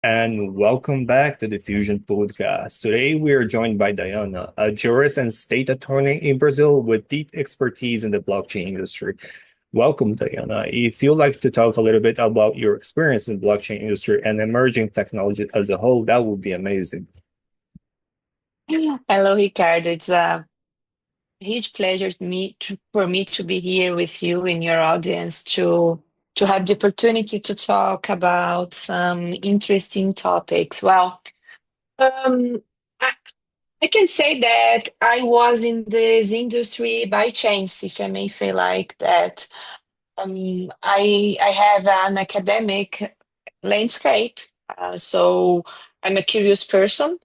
And welcome back to the Diffusion podcast. Today we are joined by Dayana, a jurist and state attorney in Brazil with deep expertise in the blockchain industry. Welcome, Dayana. If you'd like to talk a little bit about your experience in the blockchain industry and emerging technology as a whole, that would be amazing. Hello, Ricardo. It's a huge pleasure for me to be here with you in your audience to have the opportunity to talk about some interesting topics. Um, I, I can say that I was in this industry by chance, if I may say like that. I have an academic landscape, so I'm a curious person.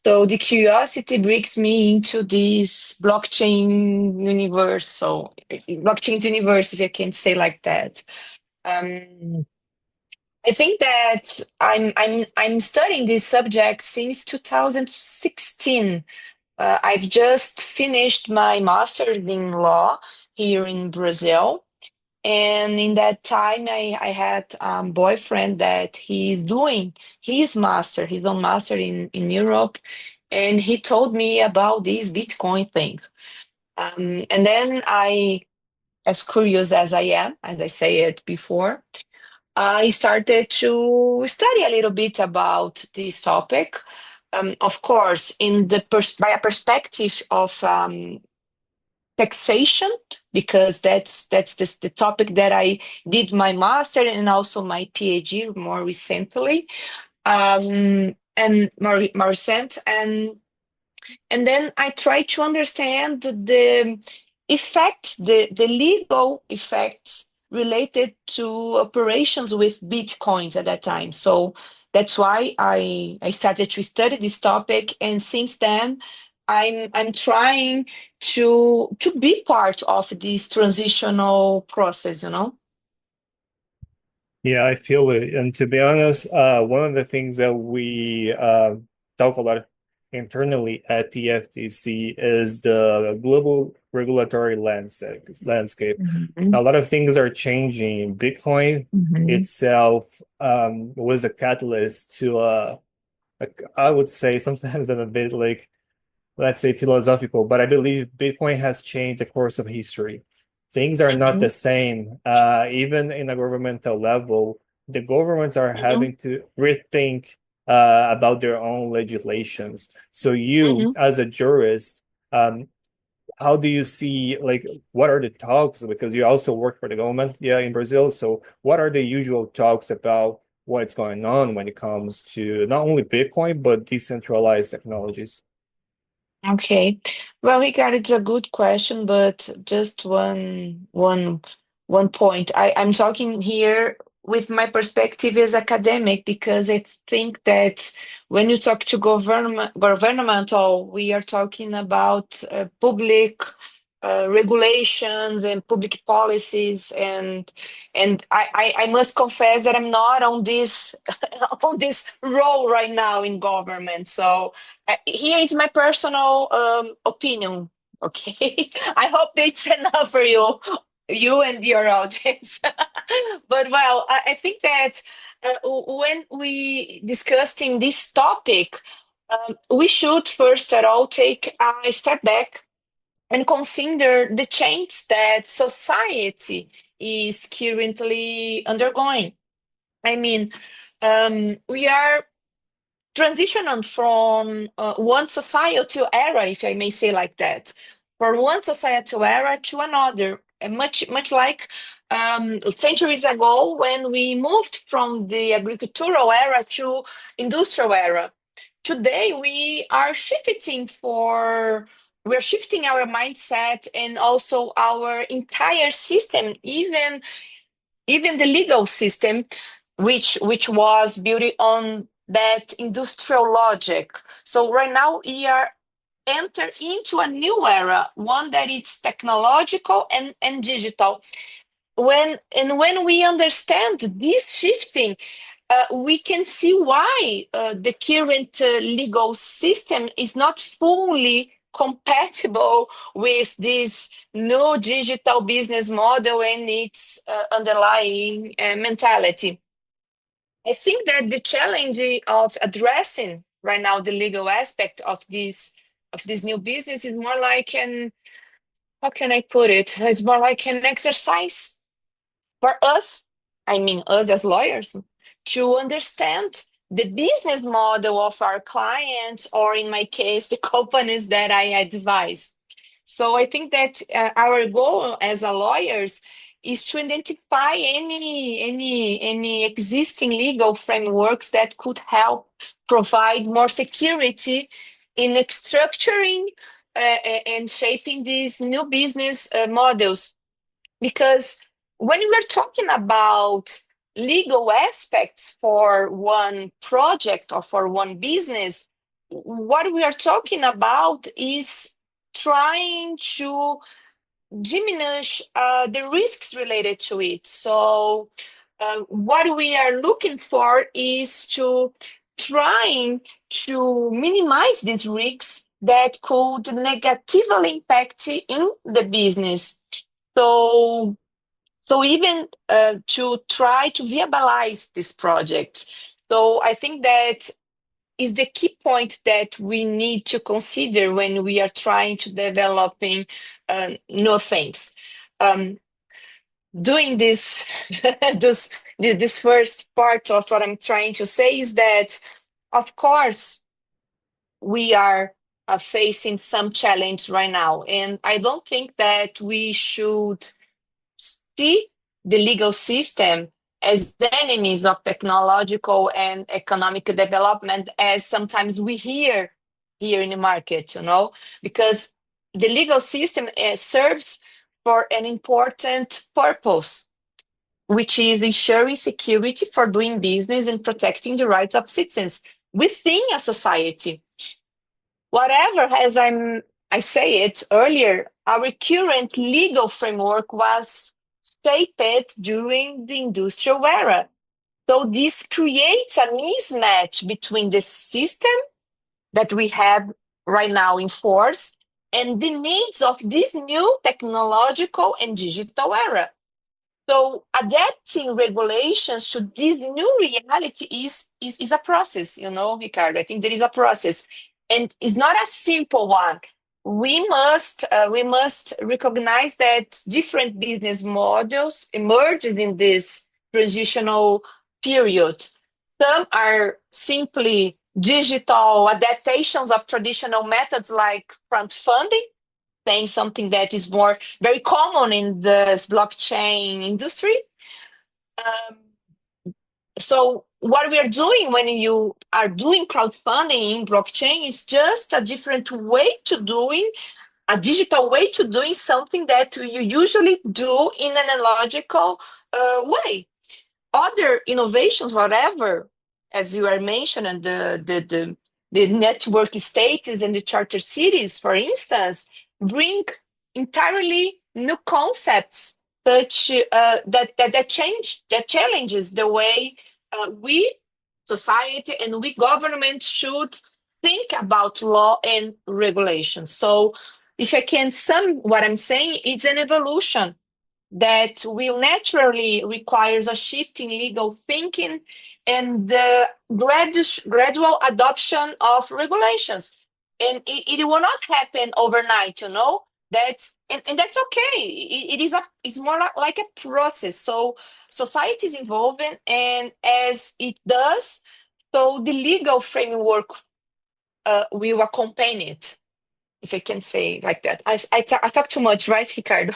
So the curiosity brings me into this blockchain universe. Blockchain universe, if I can say like that. Um, I think that I'm studying this subject since 2016. I've just finished my master's in law here in Brazil. And in that time, I had a boyfriend that he's doing his own master in Europe. And he told me about this Bitcoin thing. And then as curious as I am, as I say it before, I started to study a little bit about this topic. Of course, by a perspective of taxation, because that's the topic that I did my master and also my PhD more recently, and more recent, and then I try to understand the effects, the legal effects related to operations with bitcoins at that time. So that's why I started to study this topic, and since then I'm trying to be part of this transitional process, you know? Yeah, I feel it. And to be honest, one of the things that we talk a lot internally at the FTC is the global regulatory landscape. A Mhm, lot of things are changing. Bitcoin mhm, itself was a catalyst to, I would say, sometimes I'm a bit like, let's say, philosophical, but I believe Bitcoin has changed the course of history. Things are not mhm, the same. Even in a governmental level, the governments are mhm, having to rethink about their own legislations. So you, mhm. as a jurist, um, how do you see, like, what are the talks? Because you also work for the government, yeah, in Brazil. So what are the usual talks about what's going on when it comes to not only Bitcoin, but decentralized technologies? Okay. Well, Ricardo, it's a good question, but just one point. I'm talking here with my perspective as academic because I think that when you talk to governmental, we are talking about public regulations and public policies, and I must confess that I'm not on this on this role right now in government. So here is my personal opinion. Okay, I hope that's enough for you and your audience. But well, I think that when we discussing this topic, we should first at all take a step back and consider the change that society is currently undergoing. I mean, we are transitioning from one societal era, if I may say like that, from one societal era to another, and much like centuries ago when we moved from the agricultural era to industrial era. Today we're shifting our mindset and also our entire system, even the legal system, which was built on that industrial logic. So right now we are enter into a new era, one that is technological and digital. When we understand this shifting, we can see why the current legal system is not fully compatible with this new digital business model and its underlying mentality. I think that the challenge of addressing right now the legal aspect of this new business is more like an, how can I put it? It's more like an exercise for us, I mean us as lawyers, to understand the business model of our clients, or in my case, the companies that I advise. So I think that our goal as a lawyers is to identify any existing legal frameworks that could help provide more security in structuring and shaping these new business models, because when we're talking about legal aspects for one project or for one business, what we are talking about is trying to diminish the risks related to it. So, what we are looking for is to trying to minimize these risks that could negatively impact in the business. So, so even to try to viabilize this project. So I think that is the key point that we need to consider when we are trying to developing new things. Um, Doing this, this first part of what I'm trying to say is that, of course, we are facing some challenge right now, and I don't think that we should see the legal system as enemies of technological and economic development, as sometimes we hear here in the market, because the legal system serves for an important purpose, which is ensuring security for doing business and protecting the rights of citizens within a society. Whatever, as I say it earlier, our current legal framework was shaped during the industrial era. So this creates a mismatch between the system that we have right now in force and the needs of this new technological and digital era. So adapting regulations to this new reality is a process, Ricardo. I think there is a process, and it's not a simple one. We must recognize that different business models emerged in this transitional period. Some are simply digital adaptations of traditional methods like crowdfunding, saying something that is more very common in the blockchain industry. Um, so what we are doing when you are doing crowdfunding in blockchain is just a different way to doing a digital way to doing something that you usually do in an analogical way. Other innovations, whatever, as you are mentioning, the network states and the charter cities, for instance, bring entirely new concepts such that challenges the way we society and we government should think about law and regulation. So if I can sum what I'm saying, it's an evolution that will naturally requires a shift in legal thinking and the gradual adoption of regulations. And it will not happen overnight, and that's okay. It's more like a process. So society is evolving, and as it does, so the legal framework will accompany it, if I can say like that. I talk too much, right, Ricardo?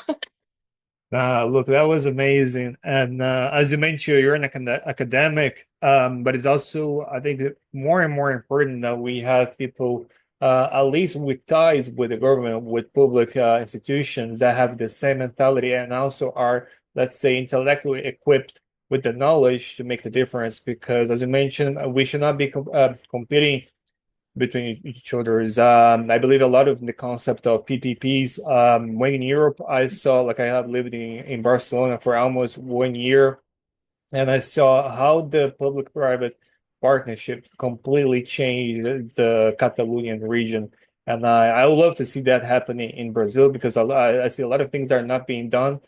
Look, that was amazing. And as you mentioned, you're an academic, but it's also, I think, more and more important that we have people, at least with ties with the government, with public institutions that have the same mentality and also are, let's say, intellectually equipped with the knowledge to make the difference. Because, as you mentioned, we should not be competing between each others. I believe a lot of the concept of PPPs. When in Europe, I saw, like, I have lived in Barcelona for almost 1 year, and I saw how the public-private partnership completely changed the Catalonian region. And I would love to see that happening in Brazil, because I see a lot of things that are not being done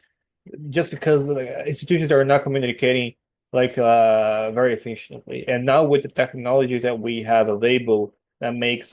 just because institutions are not communicating like very efficiently. And now with the technology that we have available that makes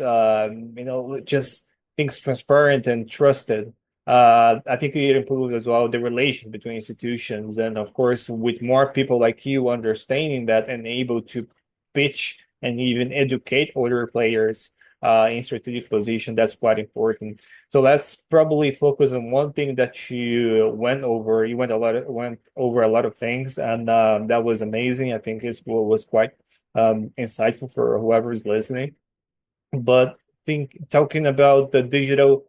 just things transparent and trusted. I think it improves as well the relation between institutions, and of course, with more people like you understanding that and able to pitch and even educate other players in strategic position, that's quite important. So let's probably focus on one thing that you went over. You went over a lot of things, and that was amazing. I think it was quite insightful for whoever is listening. But think talking about the digital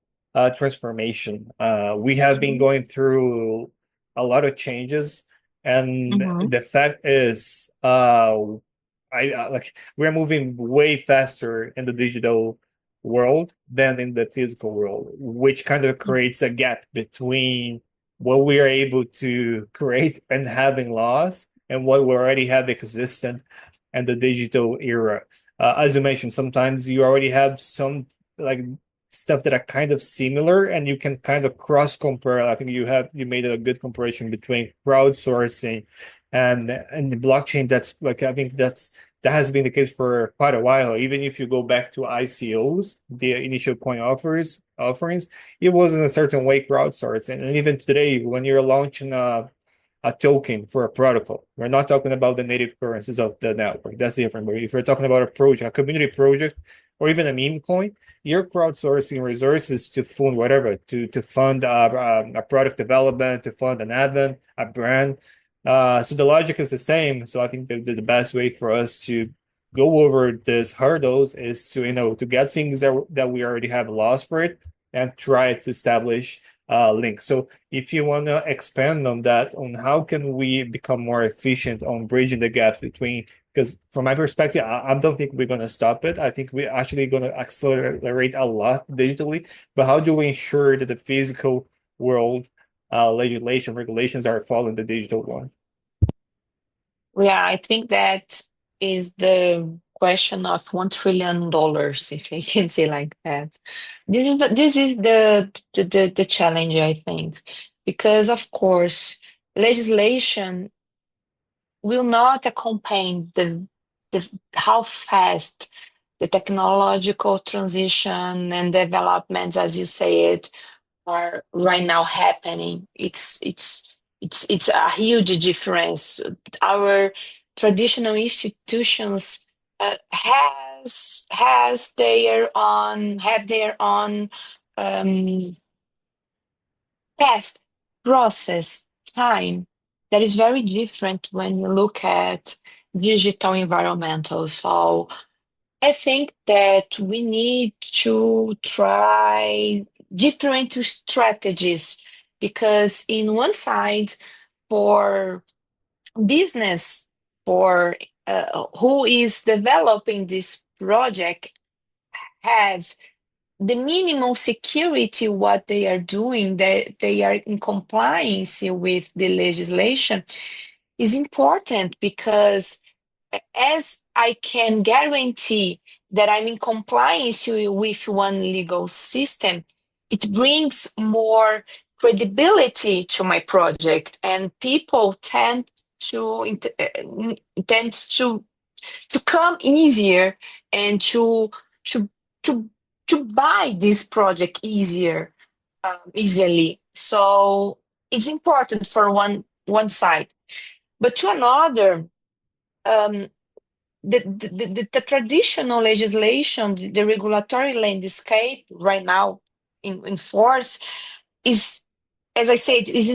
transformation, we have been Mhm. going through a lot of changes, and Mhm. the fact is, I like we're moving way faster in the digital world than in the physical world, which kind of creates a gap between what we are able to create and having laws and what we already have existent and the digital era. As you mentioned, sometimes you already have some like stuff that are kind of similar and you can kind of cross compare. I think you made a good comparison between crowdsourcing and the blockchain. That's like I think that has been the case for quite a while. Even if you go back to ICOs, the initial coin offerings, it was in a certain way crowdsourcing. And even today, when you're launching a token for a protocol. We're not talking about the native currencies of the network. That's different. But if you're talking about a project, a community project, or even a meme coin, you're crowdsourcing resources to fund whatever, to fund a product development, to fund an event, a brand. So the logic is the same. So I think the best way for us to go over these hurdles is to to get things that we already have lost for it and try to establish link. So if you want to expand on that, on how can we become more efficient on bridging the gap between, because from my perspective, I don't think we're going to stop it. I think we're actually going to accelerate a lot digitally. But how do we ensure that the physical world legislation, regulations are following the digital one? Yeah, I think that is the question of $1 trillion, if I can say like that. This is the challenge, I think, because of course legislation will not accompany the how fast the technological transition and developments, as you said, are right now happening. It's a huge difference. Our traditional institutions has their own have their own um, path, process, time that is very different when you look at digital environmental. So I think that we need to try different strategies because, in one side, for business, for who is developing this project, have the minimum security what they are doing, that they are in compliance with the legislation, is important because as I can guarantee that I'm in compliance with one legal system, it brings more credibility to my project, and people tend to come easier and to to to buy this project easily. So it's important for one side, but to another. Um, the traditional legislation, the regulatory landscape right now in force is, as I said, is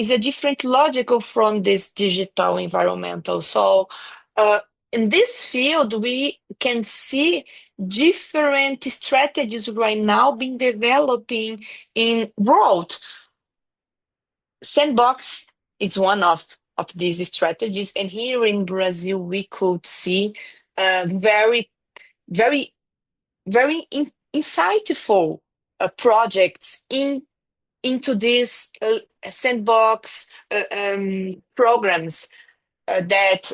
a different logical from this digital environmental. So uh, in this field, we can see different strategies right now being developing in world. Sandbox is one of these strategies, and here in Brazil, we could see very, very, very insightful projects into these sandbox programs that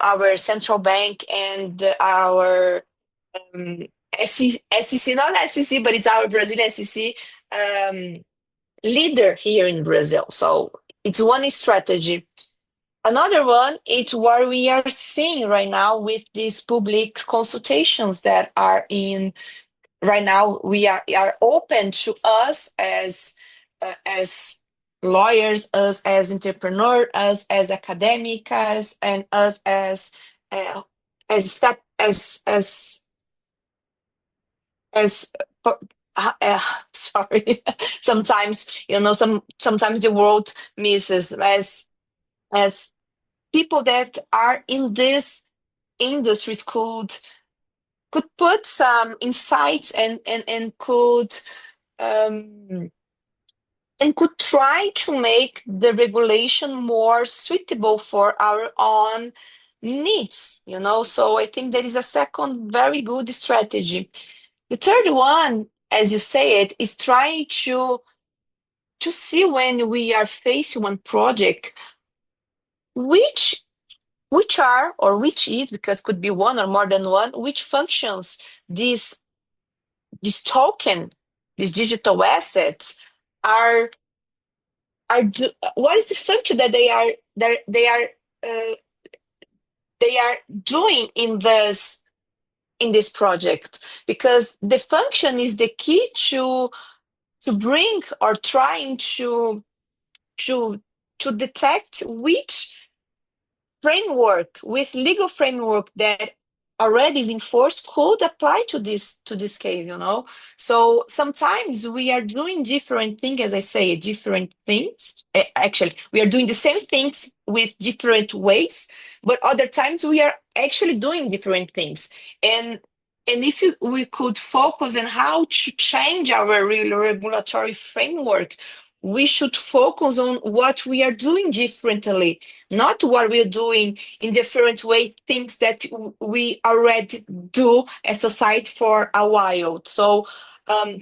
our central bank and our um, SEC, not SEC, but it's our Brazilian SEC um, leader here in Brazil. So it's one strategy. Another one is what we are seeing right now with these public consultations that are in right now. We are open to us as lawyers, us as entrepreneurs, us as academics, and us uh, as step as sorry. Sometimes sometimes the world misses as people that are in this industries could put some insights um, and could try to make the regulation more suitable for our own needs. So I think there is a second very good strategy. The third one, as you say it, is trying to see when we are facing one project, which which are or which is, because could be one or more than one, which functions this this token, these digital assets are what is the function that uh, they are doing in this project, because the function is the key to bring or trying to to detect which framework with legal framework that already is enforced could apply to this case. So sometimes we are doing different things, as I say, different things. Actually, we are doing the same things with different ways, but other times we are actually doing different things. And if we could focus on how to change our regulatory framework, we should focus on what we are doing differently, not what we're doing in different way, things that we already do as society for a while. So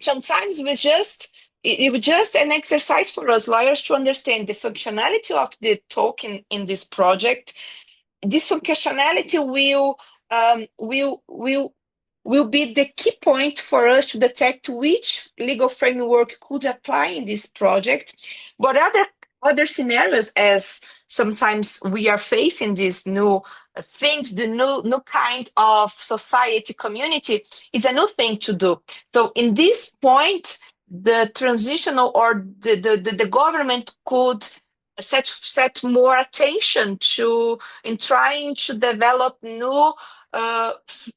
sometimes it was just an exercise for us lawyers to understand the functionality of the token in this project. This functionality will be the key point for us to detect which legal framework could apply in this project. But other scenarios, as sometimes we are facing these new things, the new kind of society community, is a new thing to do. So in this point, the transitional or the government could set more attention to in trying to develop new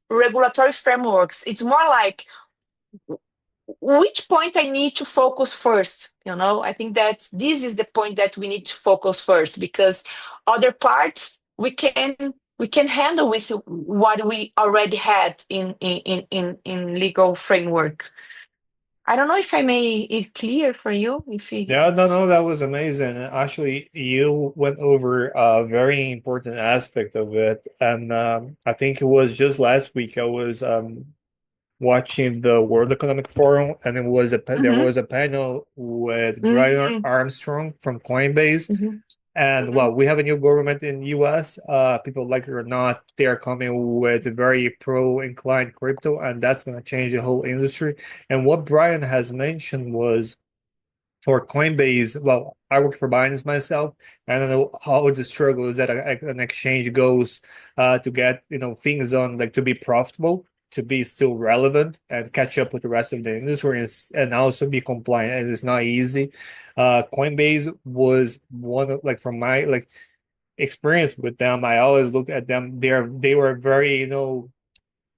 regulatory frameworks. It's more like which point I need to focus first. I think that this is the point that we need to focus first, because other parts we can handle with what we already had in legal framework. I don't know if I made it clear for you. If Yeah, no, it's no, that was amazing. Actually, you went over a very important aspect of it, and I think it was just last week I was watching the World Economic Forum, and there Mhm, was a panel with Brian mhm, Armstrong from Coinbase. mhm, And mhm, well, we have a new government in US. People like it or not, they are coming with very pro-inclined crypto, and that's going to change the whole industry. And what Brian has mentioned was for Coinbase, well, I work for Binance myself, and I know how the struggle is that an exchange goes to get things done, like to be profitable, to be still relevant, and catch up with the rest of the industry, and also be compliant. And it's not easy. Coinbase was one of, like, from my experience with them. I always look at them. They were very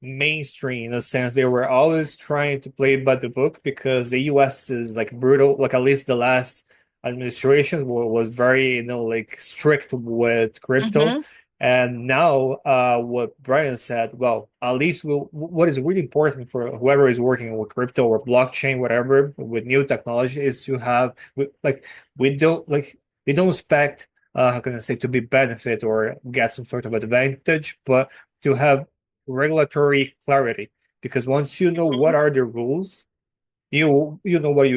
mainstream in a sense. They were always trying to play by the book because the US is like brutal. Like at least the last administration was very, like strict with crypto. mhm, And now, what Brian said, well, at least what is really important for whoever is working with crypto or blockchain, whatever, with new technology is to have, like, we don't expect, how can I say, to be benefit or get some sort of advantage, but to have regulatory clarity, because once you know what mhm, are the rules, you know what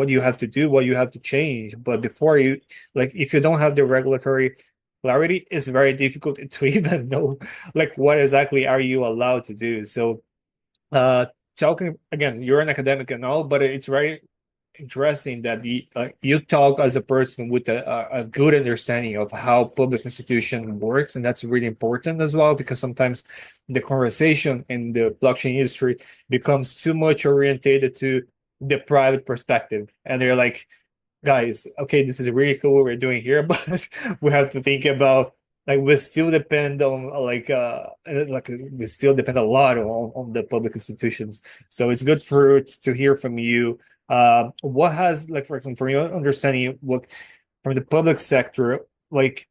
you have to do, what you have to change. But before you, like, if you don't have the regulatory clarity, it's very difficult to even know like what exactly are you allowed to do. So uh talking again, you're an academic and all, but it's very interesting that you talk as a person with a good understanding of how public institution works, and that's really important as well because sometimes the conversation in the blockchain industry becomes too much orientated to the private perspective, and they're like, guys, okay, this is really cool what we're doing here, but we have to think about like we still depend on like we still depend a lot on the public institutions. So it's good for to hear from you. What has like for example, from your understanding, what from the public sector, like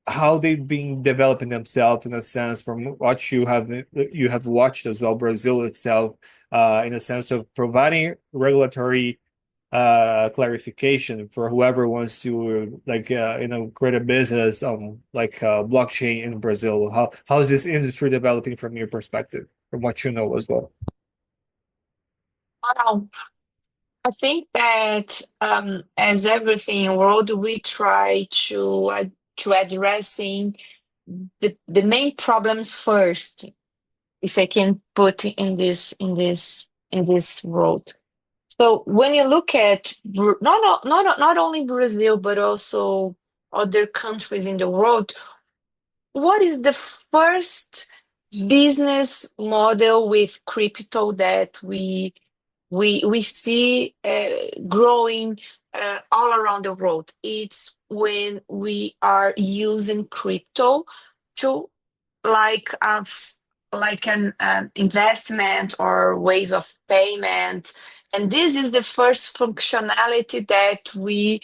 how they've been developing themselves in a sense from what you have watched as well, Brazil itself, in a sense of providing regulatory clarification for whoever wants to like create a business on like blockchain in Brazil. How is this industry developing from your perspective, from what you know as well? Wow. I think that as everything in the world, we try to addressing the main problems first, if I can put in this world. So when you look at not only Brazil but also other countries in the world, what is the first business model with crypto that we see growing all around the world? It's when we are using crypto to like like an investment or ways of payment, and this is the first functionality that we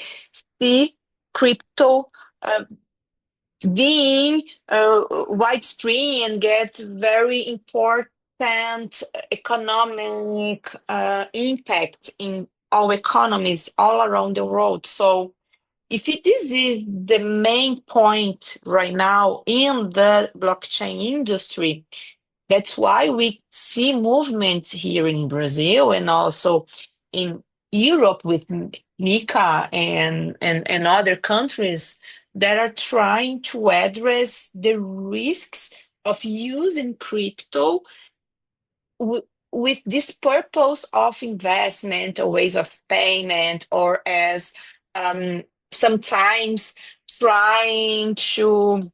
see crypto uh, being widespread and get very important economic impact in our economies all around the world. So if this is the main point right now in the blockchain industry, that's why we see movements here in Brazil and also in Europe with Mika and other countries that are trying to address the risks of using crypto with this purpose of investment or ways of payment, or as um, sometimes trying to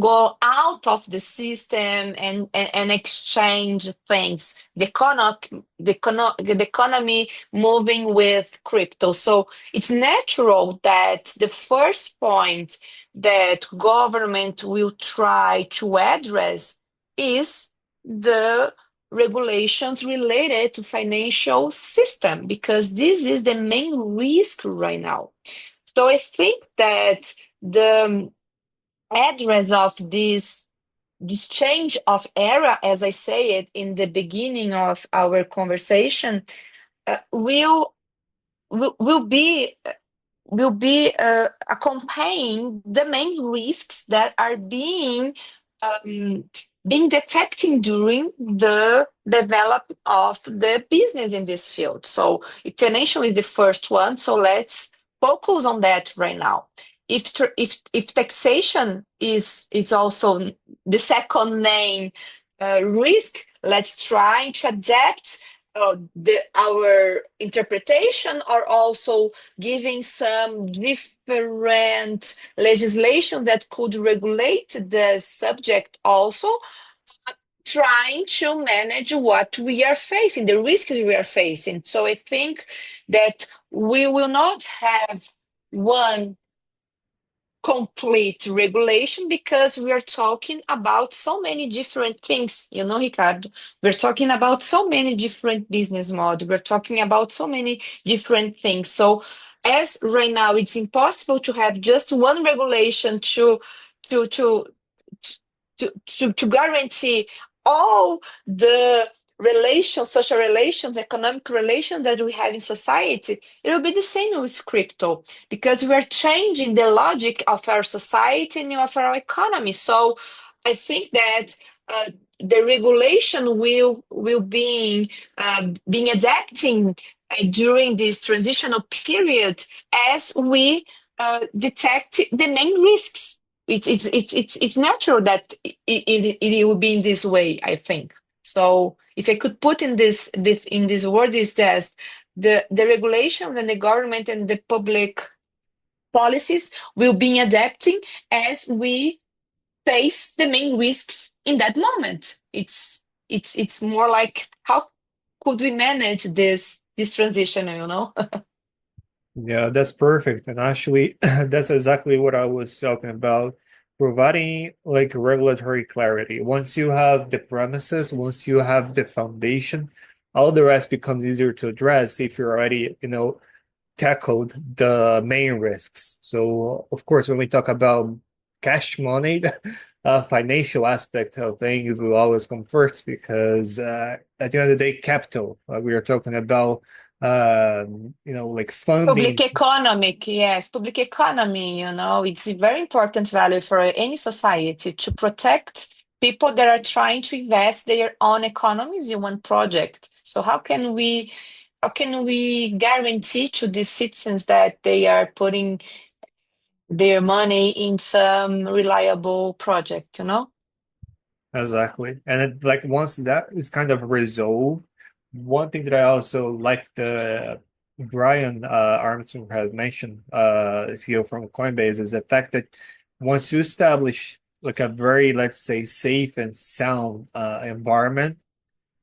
go out of the system and exchange things. The economy moving with crypto. So it's natural that the first point that government will try to address is the regulations related to financial system, because this is the main risk right now. So I think that the address of this change of era, as I say it in the beginning of our conversation, will will be accompanying the main risks that are um, being detected during the development of the business in this field. So financial is the first one. So let's focus on that right now. If taxation is also the second main risk, let's try to adapt our interpretation, or also giving some different legislation that could regulate the subject, also trying to manage what we are facing, the risks we are facing. So I think that we will not have one complete regulation, because we are talking about so many different things, Ricardo. We're talking about so many different business models. We're talking about so many different things. So as right now, it's impossible to have just one regulation to to to guarantee all the relations, social relations, economic relations that we have in society. It will be the same with crypto, because we are changing the logic of our society and of our economy. So I think that the regulation will be being adapting during this transitional period as we detect the main risks. It's natural that it will be in this way, I think. So if I could put in this word, is that the regulations and the government and the public policies will be adapting as we face the main risks in that moment. It's more like how could we manage this transition, you know? Yeah, that's perfect. And actually, that's exactly what I was talking about. Providing like regulatory clarity. Once you have the premises, once you have the foundation, all the rest becomes easier to address if you're already, tackled the main risks. So, of course, when we talk about cash money, the financial aspect of things will always come first because at the end of the day, capital, we are talking about, like Public funding. economic, yes, public economy, you know, it's a very important value for any society to protect people that are trying to invest their own economies in one project. So how can we guarantee to the citizens that they are putting their money in some reliable project, you know? Exactly. And like once that is kind of resolved, one thing that I also like the Brian Armstrong has mentioned, CEO from Coinbase, is the fact that once you establish like a very, let's say, safe and sound environment,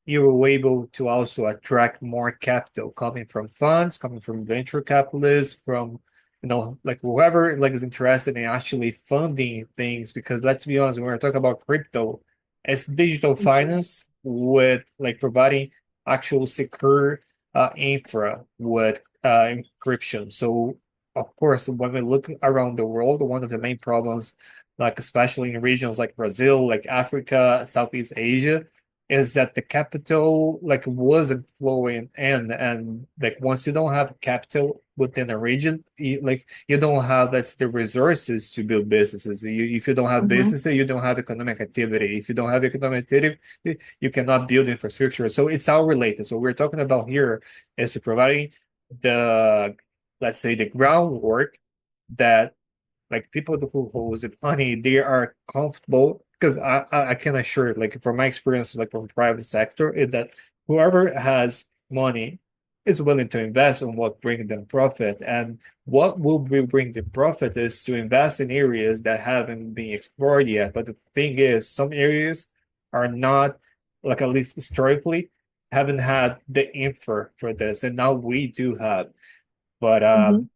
you were able to also attract more capital coming from funds, coming from venture capitalists, from like whoever like is interested in actually funding things. Because let's be honest, when we're talking about crypto, it's digital Mhm. finance with like providing actual secure infra with encryption. So of course, when we look around the world, one of the main problems, like especially in regions like Brazil, like Africa, Southeast Asia, is that the capital like wasn't flowing in, and like once you don't have capital within a region, you don't have that's the resources to build businesses. If you don't have Mhm. businesses, you don't have economic activity. If you don't have economic activity, you cannot build infrastructure. So it's all related. So we're talking about here is to providing the, let's say, the groundwork that like people who hold the money, they are comfortable because I can assure, like from my experience, like from private sector, is that whoever has money is willing to invest on what brings them profit. And what will bring the profit is to invest in areas that haven't been explored yet. But the thing is, some areas are not, like at least historically, haven't had the infra for this. And now we do have. But Mhm.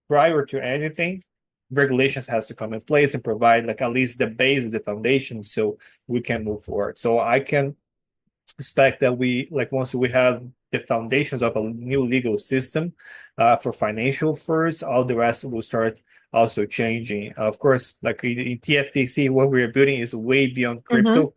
prior to anything, regulations has to come in place and provide like at least the base, the foundation, so we can move forward. So I can expect that we like once we have the foundations of a new legal system for financial first, all the rest will start also changing. Of course, like in TFTC, what we're building is way beyond Mhm. crypto.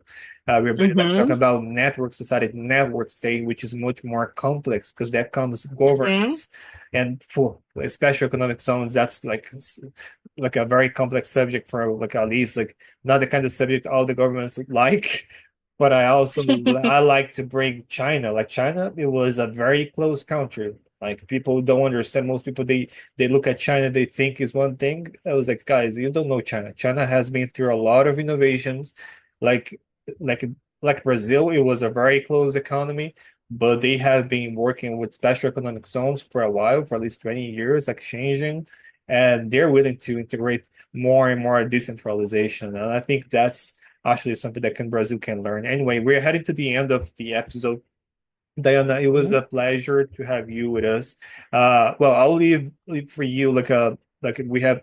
We're building, like talking Mhm. about network society, network state, which is much more complex because that comes Mhm. governance and for special economic zones. That's like a very complex subject for like at least like not the kind of subject all the governments like. But I like to bring China. Like China, it was a very close country. Like people don't understand. Most people they look at China, they think is one thing. I was like, guys, you don't know China. China has been through a lot of innovations. Like like like Brazil, it was a very closed economy, but they have been working with special economic zones for a while, for at least 20 years, exchanging, and they're willing to integrate more and more decentralization. And I think that's actually something that Brazil can learn. Anyway, we're heading to the end of the episode. Dayana, it was Mhm. a pleasure to have you with us. Well, I'll leave for you like we have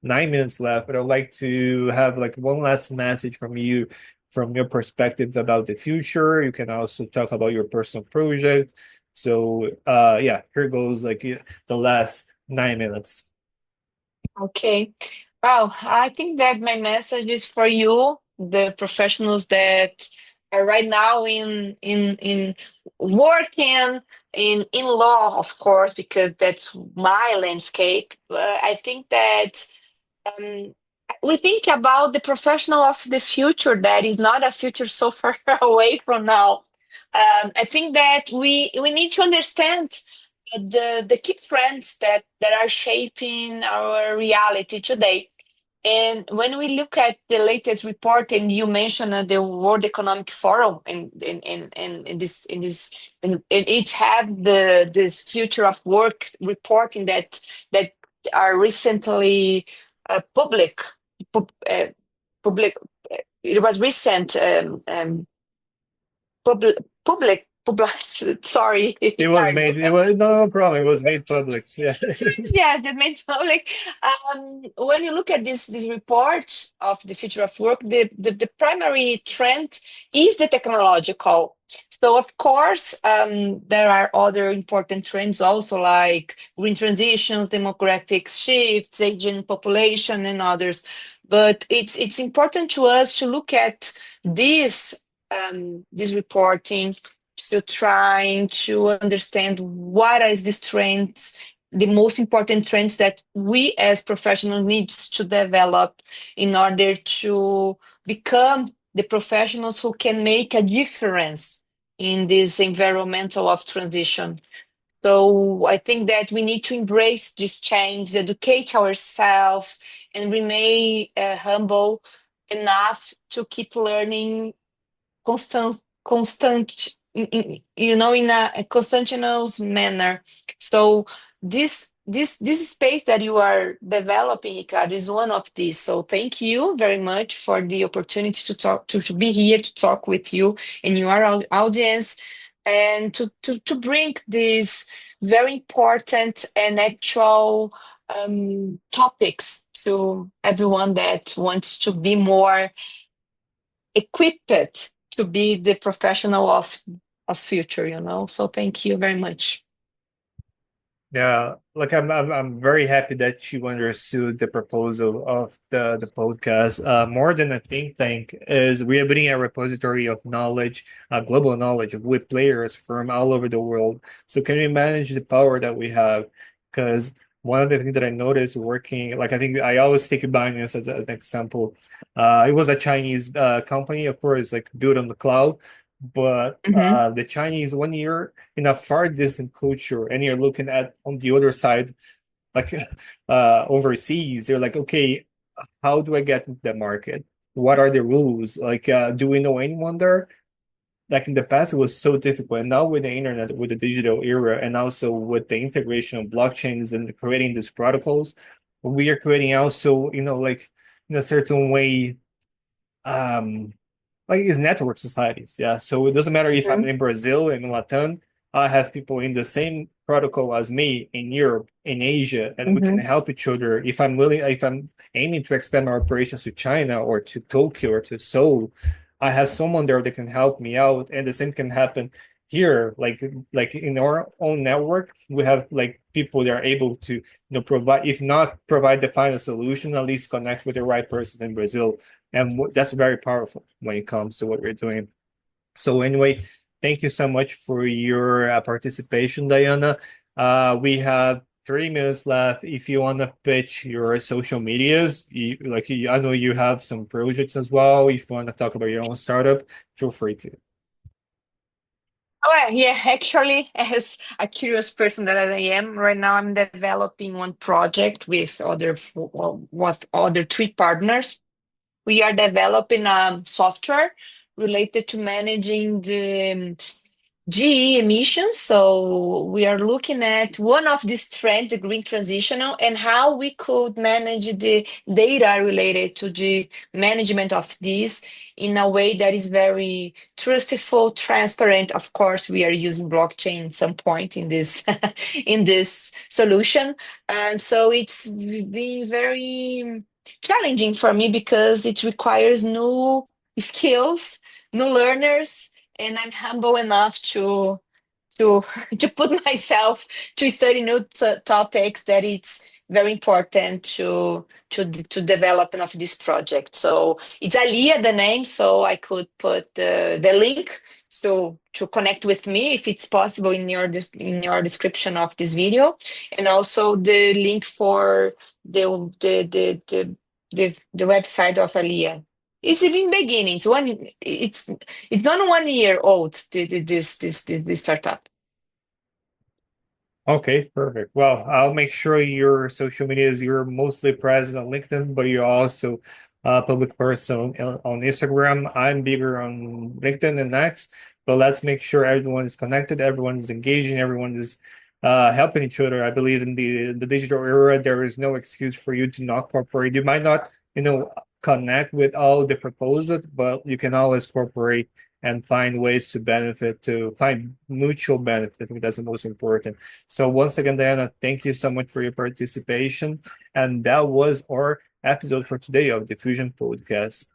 9 minutes left, but I'd like to have like one last message from you, from your perspective about the future. You can also talk about your personal project. So, yeah, here goes like the last 9 minutes. Okay. Well, I think that my message is for you, the professionals that are right now in working in law, of course, because that's my landscape. I think that um, we think about the professional of the future that is not a future so far away from now. I think that we need to understand the key trends that are shaping our reality today. And when we look at the latest report, and you mentioned the World Economic Forum, and it's have this future of work reporting that are recently public, pub, public. It was recent public public. Sorry, It was Ricardo. made. It was no problem. It was made public. Yeah. Yeah, that made public. When you look at this report of the future of work, the primary trend is the technological. So of course, there are other important trends also, like green transitions, demographic shifts, aging population, and others. But it's important to us to look at this reporting, to trying to understand what is this trends, the most important trends that we as professionals needs to develop in order to become the professionals who can make a difference in this environmental of transition. So I think that we need to embrace this change, educate ourselves, and remain humble enough to keep learning constant, in a continuous manner. So this space that you are developing, Ricardo, is one of these. So thank you very much for the opportunity to talk, to be here to talk with you and your audience, and to bring these very important and actual topics to everyone that wants to be more equipped to be the professional of future, So thank you very much. Yeah, like I'm very happy that you understood the proposal of the podcast. More than a think tank is we are building a repository of knowledge, global knowledge with players from all over the world. So can we manage the power that we have? Because one of the things that I noticed working, like I think I always take Binance as an example. It was a Chinese company, of course, like built on the cloud, but Hmm. the Chinese 1 year in a far distant culture, and you're looking at on the other side, like overseas, you're like, okay, how do I get into the market? What are the rules? Like, do we know anyone there? Like in the past, it was so difficult. And now with the internet, with the digital era, and also with the integration of blockchains and creating these protocols, we are creating also, like in a certain way, um, like it's network societies. Yeah. So it doesn't matter if I'm Hmm. in Brazil, in Latin, I have people in the same protocol as me in Europe, in Asia, and we can Hmm. help each other. If I'm aiming to expand my operations to China or to Tokyo or to Seoul, I have someone there that can help me out. And the same can happen here. Like in our own network, we have like people that are able to, provide, if not provide the final solution, at least connect with the right persons in Brazil. And that's very powerful when it comes to what we're doing. So anyway, thank you so much for your participation, Dayana. We have 3 minutes left. If you want to pitch your social medias, I know you have some projects as well. If you want to talk about your own startup, feel free to. Oh, yeah, actually, as a curious person that I am, right now I'm developing one project with other three partners. We are developing a software related to managing the GE emissions. So we are looking at one of these trends, the green transitional, and how we could manage the data related to the management of this in a way that is very trustful, transparent. Of course, we are using blockchain at some point in this in this solution. And so it's been very challenging for me because it requires new skills, new learners, and I'm humble enough to to put myself to study new topics that it's very important to develop of this project. So it's Alia, the name, so I could put the link to connect with me if it's possible in in your description of this video, and also the link for the the the the the website of Alia. It's in beginning. It's not 1 year old, this startup. Okay, perfect. Well, I'll make sure your social media is you're mostly present on LinkedIn, but you're also a public person on Instagram. I'm bigger on LinkedIn and X, but let's make sure everyone is connected, everyone is engaging, everyone is helping each other. I believe in the digital era, there is no excuse for you to not cooperate. You might not, connect with all the proposals, but you can always cooperate and find ways to benefit, to find mutual benefit. I think that's the most important. So once again, Diana, thank you so much for your participation. And that was our episode for today of the Diffusion Podcast.